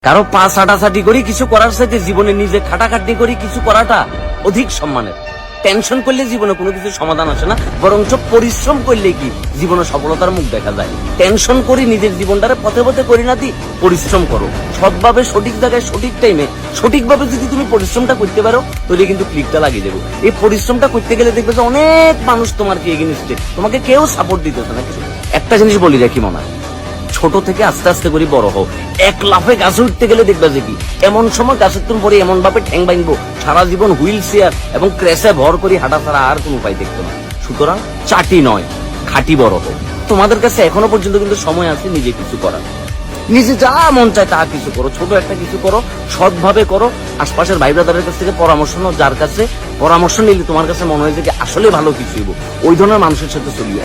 কারো পা ছাটাছাটি করি কিছু করার সাথে জীবনে নিজে খাটাখাটনি করি কিছু করাটা অধিক সম্মানের। টেনশন করলে জীবনে কোনো কিছু সমাধান আসে না, বরঞ্চ পরিশ্রম করলে কি জীবনে সফলতার মুখ দেখা যায়। টেনশন করি নিজের জীবনটারে পথে পথে করি না, পরিশ্রম করো সৎভাবে, সঠিক জায়গায়, সঠিক টাইমে, সঠিকভাবে যদি তুমি পরিশ্রমটা করতে পারো তাহলে কিন্তু ক্লিকটা লাগিয়ে দেবো। এই পরিশ্রমটা করতে গেলে দেখবে যে অনেক মানুষ তোমার কি এগেইনস্টে, তোমাকে কেউ সাপোর্ট দিতেছে না কিছু। একটা জিনিস বলি রাখি মনে হয়, ছোট থেকে আস্তে আস্তে করে বড় হও। এক লাফে গাছে উঠতে গেলে দেখবে যে কি এমন সময় গাছের তুল পরে এমন ভাবে ঠ্যাং ভাঙবো সারা জীবন হুইল চেয়ার এবং ক্রেশে ভর করে হাঁটা ছাড়া আর কোনো উপায় দেখতো না। সুতরাং চাটি নয়, খাঁটি বড় হও। তোমাদের কাছে এখনো পর্যন্ত কিন্তু সময় আছে নিজে কিছু করার। নিজে যা মন চায় তা কিছু করো, ছোট একটা কিছু করো, সৎভাবে করো। আশপাশের ভাই ব্রাদারের কাছ থেকে পরামর্শ নাও, যার কাছে পরামর্শ নিলে তোমার কাছে মনে হয় যে আসলে ভালো কিছু হইব, ওই ধরনের মানুষের সাথে চলিয়ে